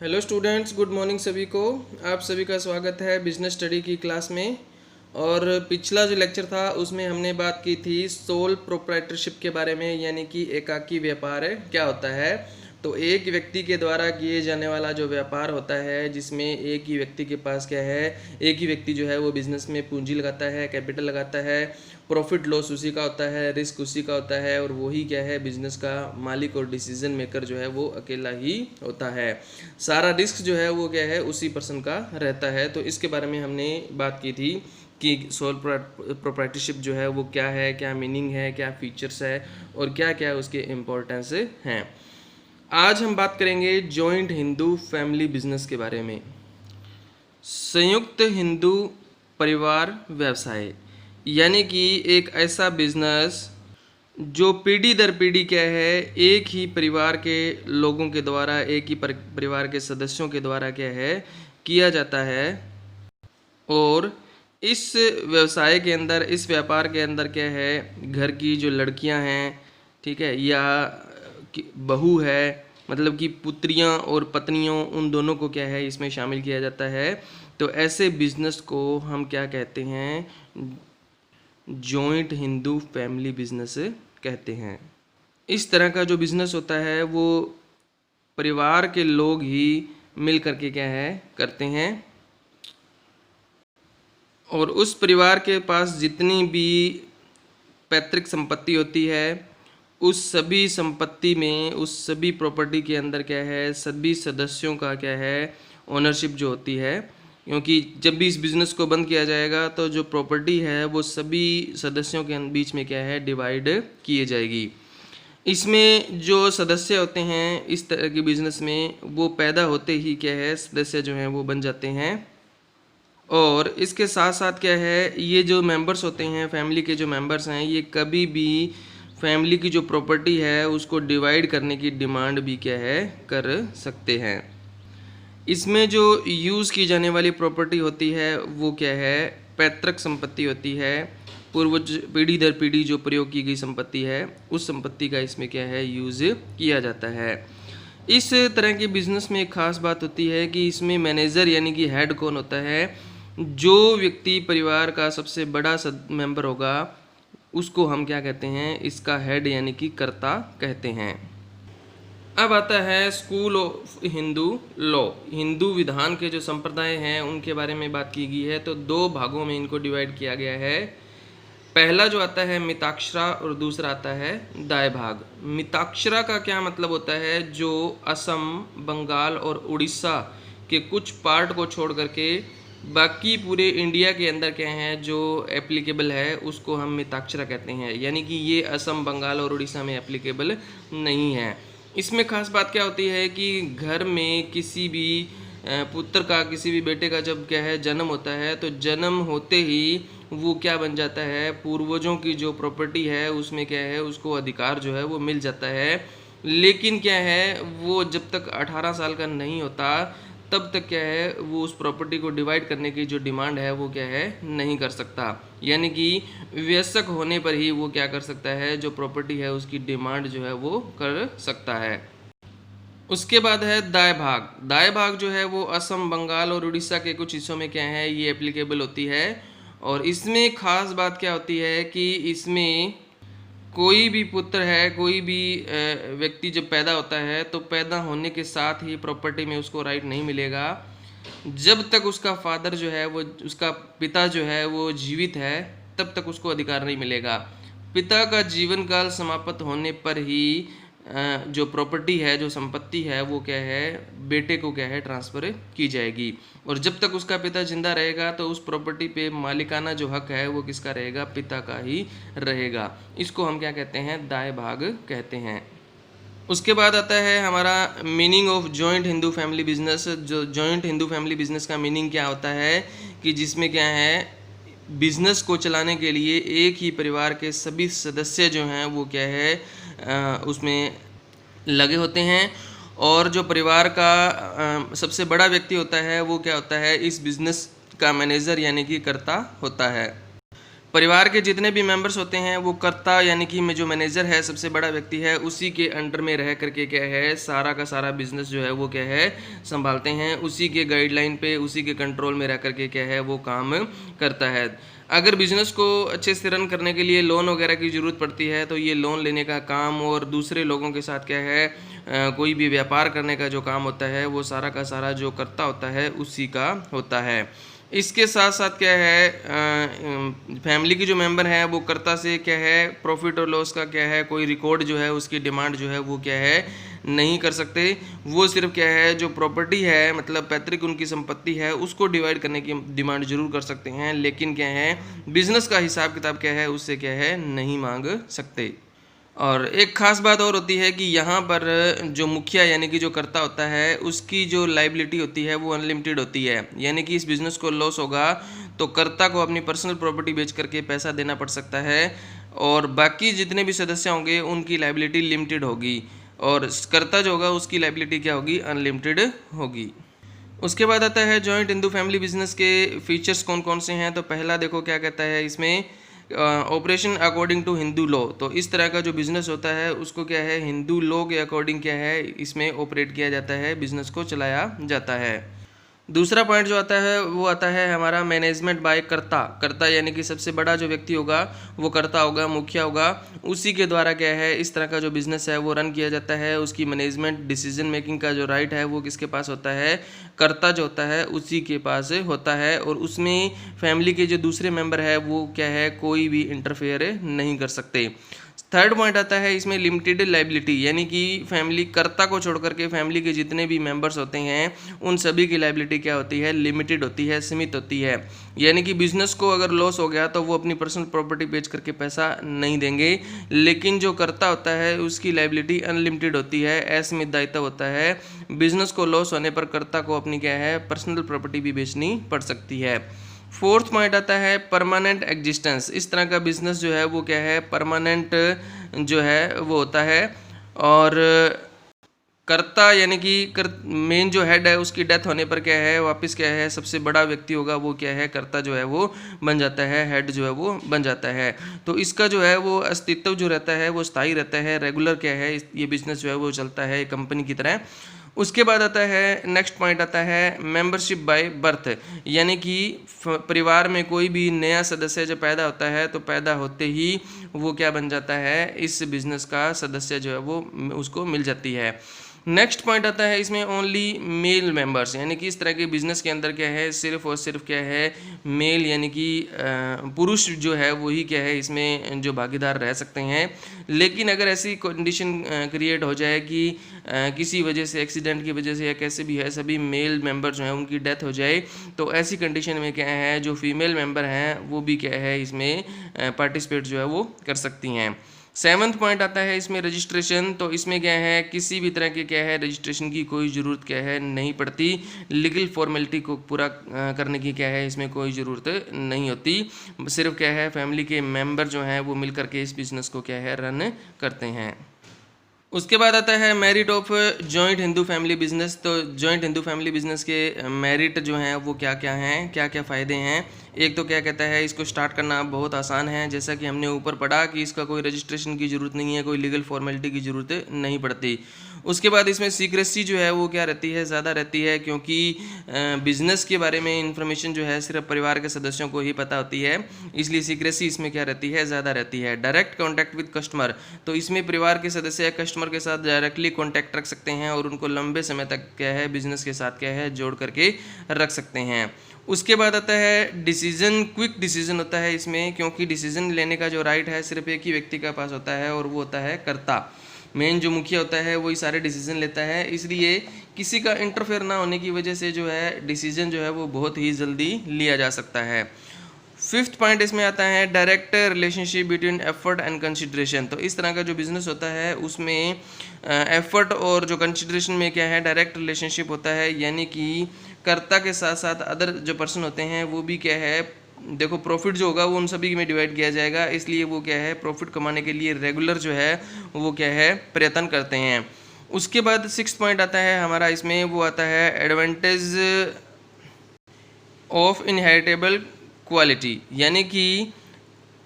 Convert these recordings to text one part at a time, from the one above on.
Hello students, good morning सभी को। आप सभी का स्वागत है बिजनेस स्टडी की क्लास में। और पिछला जो लेक्चर था उसमें हमने बात की थी सोल प्रोप्राइटरशिप के बारे में, यानी कि एकाकी व्यापार क्या होता है। तो एक व्यक्ति के द्वारा किए जाने वाला जो व्यापार होता है, जिसमें एक ही व्यक्ति के पास क्या है, एक ही व्यक्ति जो है वो बिजनेस में पूंजी लगाता है, कैपिटल लगाता है, प्रॉफिट लॉस उसी का होता है, रिस्क उसी का होता है, और वही क्या है, बिजनेस का मालिक और डिसीजन मेकर जो है वो अकेला ही होता है। सारा रिस्क जो है वो क्या है, उसी पर्सन का रहता है। तो इसके बारे में हमने बात की थी कि सोल प्रोप्राइटरशिप जो है वो क्या है, क्या मीनिंग है, क्या फीचर्स है, और क्या क्या उसके इम्पोर्टेंस हैं। आज हम बात करेंगे जॉइंट हिंदू फैमिली बिजनेस के बारे में। संयुक्त हिंदू परिवार व्यवसाय यानी कि एक ऐसा बिजनेस जो पीढ़ी दर पीढ़ी क्या है, एक ही परिवार के लोगों के द्वारा, एक ही परिवार के सदस्यों के द्वारा क्या है, किया जाता है। और इस व्यवसाय के अंदर, इस व्यापार के अंदर क्या है, घर की जो लड़कियां हैं, ठीक है, या बहू है, मतलब कि पुत्रियां और पत्नियों, उन दोनों को क्या है इसमें शामिल किया जाता है। तो ऐसे बिजनेस को हम क्या कहते हैं, जॉइंट हिंदू फैमिली बिजनेस कहते हैं। इस तरह का जो बिजनेस होता है वो परिवार के लोग ही मिल करके क्या है करते हैं, और उस परिवार के पास जितनी भी पैतृक संपत्ति होती है, उस सभी संपत्ति में, उस सभी प्रॉपर्टी के अंदर क्या है, सभी सदस्यों का क्या है, ओनरशिप जो होती है। क्योंकि जब भी इस बिज़नेस को बंद किया जाएगा तो जो प्रॉपर्टी है वो सभी सदस्यों के बीच में क्या है, डिवाइड किए जाएगी। इसमें जो सदस्य होते हैं इस तरह के बिज़नेस में, वो पैदा होते ही क्या है, सदस्य जो हैं वो बन जाते हैं। और इसके साथ साथ क्या है, ये जो मेंबर्स होते हैं, फैमिली के जो मेंबर्स हैं, ये कभी भी फैमिली की जो प्रॉपर्टी है उसको डिवाइड करने की डिमांड भी क्या है, कर सकते हैं। इसमें जो यूज़ की जाने वाली प्रॉपर्टी होती है वो क्या है, पैतृक संपत्ति होती है। पूर्वज पीढ़ी दर पीढ़ी जो प्रयोग की गई संपत्ति है, उस संपत्ति का इसमें क्या है, यूज़ किया जाता है। इस तरह के बिजनेस में एक खास बात होती है कि इसमें मैनेजर यानी कि हेड कौन होता है। जो व्यक्ति परिवार का सबसे बड़ा मेंबर होगा उसको हम क्या कहते हैं, इसका हेड यानी कि कर्ता कहते हैं। अब आता है school of Hindu law. Hindu विधान के जो संप्रदाय हैं उनके बारे में बात की गई है। तो दो भागों में इनको डिवाइड किया गया है। पहला जो आता है मिताक्षरा और दूसरा आता है दाय भाग। मिताक्षरा का क्या मतलब होता है, जो असम, बंगाल और उड़ीसा के कुछ पार्ट को छोड़ करके बाकी पूरे इंडिया के अंदर क्या है जो एप्लीकेबल है उसको हम मिताक्षरा कहते हैं। यानी कि ये असम, बंगाल और उड़ीसा में एप्लीकेबल नहीं है। इसमें खास बात क्या होती है कि घर में किसी भी पुत्र का, किसी भी बेटे का जब क्या है जन्म होता है, तो जन्म होते ही वो क्या बन जाता है, पूर्वजों की जो प्रॉपर्टी है उसमें क्या है, उसको अधिकार जो है वो मिल जाता है। लेकिन क्या है, वो जब तक 18 साल का नहीं होता तब तक क्या है, वो उस प्रॉपर्टी को डिवाइड करने की जो डिमांड है वो क्या है, नहीं कर सकता। यानी कि वयस्क होने पर ही वो क्या कर सकता है, जो प्रॉपर्टी है उसकी डिमांड जो है वो कर सकता है। उसके बाद है दाय भाग। दाय भाग जो है वो असम, बंगाल और उड़ीसा के कुछ हिस्सों में क्या है, ये एप्लीकेबल होती है। और इसमें खास बात क्या होती है कि इसमें कोई भी पुत्र है, कोई भी व्यक्ति जब पैदा होता है तो पैदा होने के साथ ही प्रॉपर्टी में उसको राइट नहीं मिलेगा। जब तक उसका फादर जो है, वो उसका पिता जो है वो जीवित है, तब तक उसको अधिकार नहीं मिलेगा। पिता का जीवन काल समाप्त होने पर ही जो प्रॉपर्टी है, जो संपत्ति है, वो क्या है, बेटे को क्या है, ट्रांसफ़र की जाएगी। और जब तक उसका पिता जिंदा रहेगा तो उस प्रॉपर्टी पे मालिकाना जो हक है वो किसका रहेगा, पिता का ही रहेगा। इसको हम क्या कहते हैं, दाय भाग कहते हैं। उसके बाद आता है हमारा meaning of joint Hindu family business. जो जॉइंट हिंदू फैमिली बिजनेस का मीनिंग क्या होता है कि जिसमें क्या है, बिजनेस को चलाने के लिए एक ही परिवार के सभी सदस्य जो हैं वो क्या है, उसमें लगे होते हैं। और जो परिवार का सबसे बड़ा व्यक्ति होता है वो क्या होता है, इस बिज़नेस का मैनेजर यानी कि कर्ता होता है। परिवार के जितने भी मेंबर्स होते हैं वो कर्ता यानी कि जो मैनेजर है, सबसे बड़ा व्यक्ति है, उसी के अंडर में रह करके क्या है सारा का सारा बिजनेस जो है वो क्या है संभालते हैं, उसी के गाइडलाइन पे, उसी के कंट्रोल में रह करके क्या है वो काम करता है। अगर बिजनेस को अच्छे से रन करने के लिए लोन वगैरह की ज़रूरत पड़ती है तो ये लोन लेने का काम और दूसरे लोगों के साथ क्या है कोई भी व्यापार करने का जो काम होता है वो सारा का सारा जो कर्ता होता है उसी का होता है। इसके साथ साथ क्या है फैमिली की जो मेंबर है वो कर्ता से क्या है प्रॉफिट और लॉस का क्या है कोई रिकॉर्ड जो है उसकी डिमांड जो है वो क्या है नहीं कर सकते। वो सिर्फ क्या है जो प्रॉपर्टी है मतलब पैतृक उनकी संपत्ति है उसको डिवाइड करने की डिमांड जरूर कर सकते हैं, लेकिन क्या है बिजनेस का हिसाब किताब क्या है उससे क्या है नहीं मांग सकते। और एक ख़ास बात और होती है कि यहाँ पर जो मुखिया यानी कि जो कर्ता होता है उसकी जो लाइबिलिटी होती है वो अनलिमिटेड होती है, यानी कि इस बिज़नेस को लॉस होगा तो कर्ता को अपनी पर्सनल प्रॉपर्टी बेच करके पैसा देना पड़ सकता है और बाकी जितने भी सदस्य होंगे उनकी लाइबिलिटी लिमिटेड होगी और कर्ता जो होगा उसकी लाइबिलिटी क्या होगी अनलिमिटेड होगी। उसके बाद आता है जॉइंट हिंदू फैमिली बिजनेस के फीचर्स कौन कौन से हैं। तो पहला देखो क्या कहता है इसमें operation according to Hindu law. तो इस तरह का जो बिज़नेस होता है उसको क्या है हिंदू लॉ के अकॉर्डिंग क्या है इसमें ऑपरेट किया जाता है, बिज़नेस को चलाया जाता है। दूसरा पॉइंट जो आता है वो आता है हमारा मैनेजमेंट बाय कर्ता। कर्ता यानी कि सबसे बड़ा जो व्यक्ति होगा वो कर्ता होगा, मुखिया होगा, उसी के द्वारा क्या है इस तरह का जो बिज़नेस है वो रन किया जाता है। उसकी मैनेजमेंट डिसीजन मेकिंग का जो राइट है वो किसके पास होता है, कर्ता जो होता है उसी के पास होता है और उसमें फैमिली के जो दूसरे मेंबर है वो क्या है कोई भी इंटरफेयर नहीं कर सकते। थर्ड पॉइंट आता है इसमें लिमिटेड लाइबिलिटी, यानी कि फैमिली कर्ता को छोड़ करके फैमिली के जितने भी मेंबर्स होते हैं उन सभी की लाइबिलिटी क्या होती है लिमिटेड होती है, सीमित होती है। यानी कि बिजनेस को अगर लॉस हो गया तो वो अपनी पर्सनल प्रॉपर्टी बेच करके पैसा नहीं देंगे, लेकिन जो कर्ता होता है उसकी लाइबिलिटी अनलिमिटेड होती है, असीमित दायित्व होता है। बिजनेस को लॉस होने पर कर्ता को अपनी क्या है पर्सनल प्रॉपर्टी भी बेचनी पड़ सकती है। फोर्थ पॉइंट आता है परमानेंट एग्जिस्टेंस। इस तरह का बिजनेस जो है वो क्या है परमानेंट जो है वो होता है और कर्ता यानी कि मेन जो हेड है उसकी डेथ होने पर क्या है वापस क्या है सबसे बड़ा व्यक्ति होगा वो क्या है कर्ता जो है वो बन जाता है, हेड जो है वो बन जाता है। तो इसका जो है वो अस्तित्व जो रहता है वो स्थायी रहता है, रेगुलर क्या है ये बिजनेस जो है वो चलता है कंपनी की तरह। उसके बाद आता है नेक्स्ट पॉइंट आता है मेंबरशिप बाय बर्थ, यानी कि परिवार में कोई भी नया सदस्य जब पैदा होता है तो पैदा होते ही वो क्या बन जाता है इस बिजनेस का सदस्य जो है वो उसको मिल जाती है। नेक्स्ट पॉइंट आता है इसमें ओनली मेल मेंबर्स, यानी कि इस तरह के बिजनेस के अंदर क्या है सिर्फ और सिर्फ क्या है मेल यानी कि पुरुष जो है वही क्या है इसमें जो भागीदार रह सकते हैं। लेकिन अगर ऐसी कंडीशन क्रिएट हो जाए कि किसी वजह से एक्सीडेंट की वजह से या कैसे भी है सभी मेल मेंबर जो हैं उनकी डेथ हो जाए तो ऐसी कंडीशन में क्या है जो फीमेल मेंबर हैं वो भी क्या है इसमें पार्टिसिपेट जो है वो कर सकती हैं। सेवन्थ पॉइंट आता है इसमें रजिस्ट्रेशन। तो इसमें क्या है किसी भी तरह के क्या है रजिस्ट्रेशन की कोई ज़रूरत क्या है नहीं पड़ती, लीगल फॉर्मेलिटी को पूरा करने की क्या है इसमें कोई ज़रूरत नहीं होती। सिर्फ क्या है फैमिली के मेंबर जो हैं वो मिल करके इस बिज़नेस को क्या है रन करते हैं। उसके बाद आता है merit of joint Hindu family business. तो जॉइंट हिंदू फैमिली बिजनेस के मेरिट जो हैं वो क्या क्या हैं, क्या क्या फ़ायदे हैं। एक तो क्या कहता है इसको स्टार्ट करना बहुत आसान है, जैसा कि हमने ऊपर पढ़ा कि इसका कोई रजिस्ट्रेशन की ज़रूरत नहीं है, कोई लीगल फॉर्मेलिटी की ज़रूरत नहीं पड़ती। उसके बाद इसमें सीक्रेसी जो है वो क्या रहती है ज़्यादा रहती है, क्योंकि बिज़नेस के बारे में इंफॉर्मेशन जो है सिर्फ परिवार के सदस्यों को ही पता होती है, इसलिए सीक्रेसी इसमें क्या रहती है ज़्यादा रहती है। डायरेक्ट कॉन्टैक्ट विद कस्टमर, तो इसमें परिवार के सदस्य कस्टमर के साथ डायरेक्टली कॉन्टैक्ट रख सकते हैं और उनको लंबे समय तक क्या है बिजनेस के साथ क्या है जोड़ करके रख सकते हैं। उसके बाद आता है डिसीजन, क्विक डिसीजन होता है इसमें, क्योंकि डिसीजन लेने का जो राइट है सिर्फ एक ही व्यक्ति के पास होता है और वो होता है कर्ता। मेन जो मुखिया होता है वही सारे डिसीजन लेता है, इसलिए किसी का इंटरफेयर ना होने की वजह से जो है डिसीजन जो है वो बहुत ही जल्दी लिया जा सकता है। फिफ्थ पॉइंट इसमें आता है direct relationship between effort and consideration. तो इस तरह का जो बिजनेस होता है उसमें एफर्ट और जो कंसिडरेशन में क्या है डायरेक्ट रिलेशनशिप होता है, यानी कि कर्ता के साथ साथ अदर जो पर्सन होते हैं वो भी क्या है देखो प्रॉफिट जो होगा वो उन सभी में डिवाइड किया जाएगा, इसलिए वो क्या है प्रॉफिट कमाने के लिए रेगुलर जो है वो क्या है प्रयत्न करते हैं। उसके बाद सिक्स्थ पॉइंट आता है हमारा इसमें, वो आता है एडवांटेज ऑफ इनहेरिटेबल क्वालिटी, यानी कि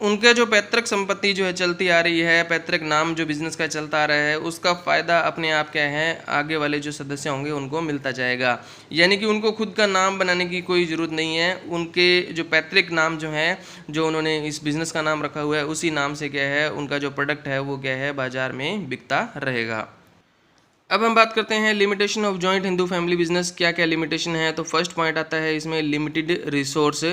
उनका जो पैतृक संपत्ति जो है चलती आ रही है, पैतृक नाम जो बिजनेस का चलता आ रहा है, उसका फ़ायदा अपने आप क्या है आगे वाले जो सदस्य होंगे उनको मिलता जाएगा। यानी कि उनको खुद का नाम बनाने की कोई ज़रूरत नहीं है। उनके जो पैतृक नाम जो है, जो उन्होंने इस बिज़नेस का नाम रखा हुआ है, उसी नाम से क्या है उनका जो प्रोडक्ट है वो क्या है बाज़ार में बिकता रहेगा। अब हम बात करते हैं limitation of joint Hindu family business, क्या क्या लिमिटेशन है। तो फर्स्ट पॉइंट आता है इसमें लिमिटेड रिसोर्स,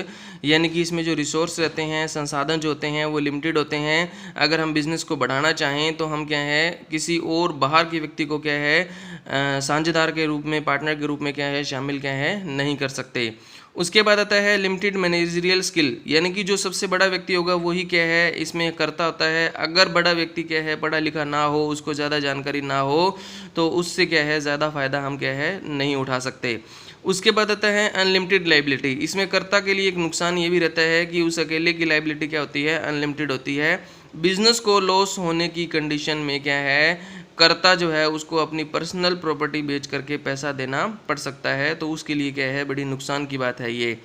यानी कि इसमें जो रिसोर्स रहते हैं, संसाधन जो होते हैं वो लिमिटेड होते हैं। अगर हम बिज़नेस को बढ़ाना चाहें तो हम क्या है किसी और बाहर के व्यक्ति को क्या है साझेदार के रूप में, पार्टनर के रूप में क्या है शामिल क्या है नहीं कर सकते। उसके बाद आता है लिमिटेड मैनेजरियल स्किल, यानी कि जो सबसे बड़ा व्यक्ति होगा वही क्या है इसमें करता होता है। अगर बड़ा व्यक्ति क्या है पढ़ा लिखा ना हो, उसको ज़्यादा जानकारी ना हो, तो उससे क्या है ज़्यादा फायदा हम क्या है नहीं उठा सकते। उसके बाद आता है अनलिमिटेड लाइबिलिटी। इसमें कर्ता के लिए एक नुकसान ये भी रहता है कि उस अकेले की लाइबिलिटी क्या होती है अनलिमिटेड होती है। बिजनेस को लॉस होने की कंडीशन में क्या है कर्ता जो है उसको अपनी पर्सनल प्रॉपर्टी बेच करके पैसा देना पड़ सकता है, तो उसके लिए क्या है बड़ी नुकसान की बात है ये।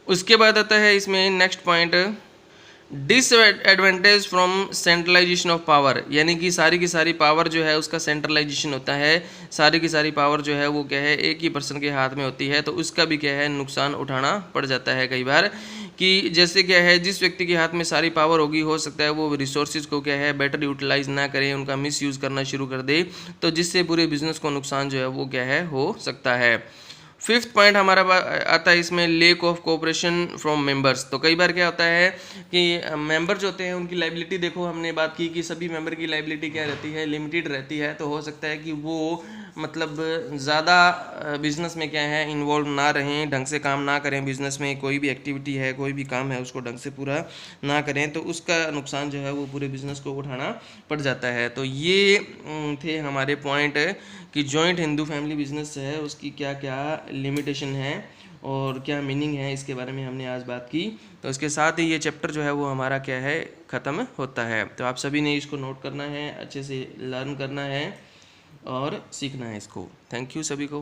उसके बाद आता है इसमें next point disadvantage from centralisation of power, यानी कि सारी की सारी पावर जो है उसका सेंट्रलाइजेशन होता है। सारी की सारी पावर जो है वो क्या है एक ही पर्सन के हाथ में होती है, तो उसका भी क्या है नुकसान उठाना पड़ जाता है कई बार। कि जैसे क्या है जिस व्यक्ति के हाथ में सारी पावर होगी, हो सकता है वो रिसोर्सेज को क्या है बेटर यूटिलाइज ना करें, उनका मिस यूज़ करना शुरू कर दे, तो जिससे पूरे बिजनेस को नुकसान जो है वो क्या है हो सकता है। फिफ्थ पॉइंट हमारा आता है इसमें lake of cooperation from members. तो कई बार क्या होता है कि मेंबर जो होते हैं उनकी लाइबिलिटी, देखो हमने बात की कि सभी मेंबर की लाइबिलिटी क्या रहती है लिमिटेड रहती है, तो हो सकता है कि वो मतलब ज़्यादा बिजनेस में क्या है इन्वॉल्व ना रहें, ढंग से काम ना करें, बिजनेस में कोई भी एक्टिविटी है कोई भी काम है उसको ढंग से पूरा ना करें, तो उसका नुकसान जो है वो पूरे बिजनेस को उठाना पड़ जाता है। तो ये थे हमारे पॉइंट कि जॉइंट हिंदू फैमिली बिजनेस है उसकी क्या क्या लिमिटेशन है और क्या मीनिंग है, इसके बारे में हमने आज बात की। तो इसके साथ ही ये चैप्टर जो है वो हमारा क्या है ख़त्म होता है। तो आप सभी ने इसको नोट करना है, अच्छे से लर्न करना है और सीखना है इसको। थैंक यू सभी को।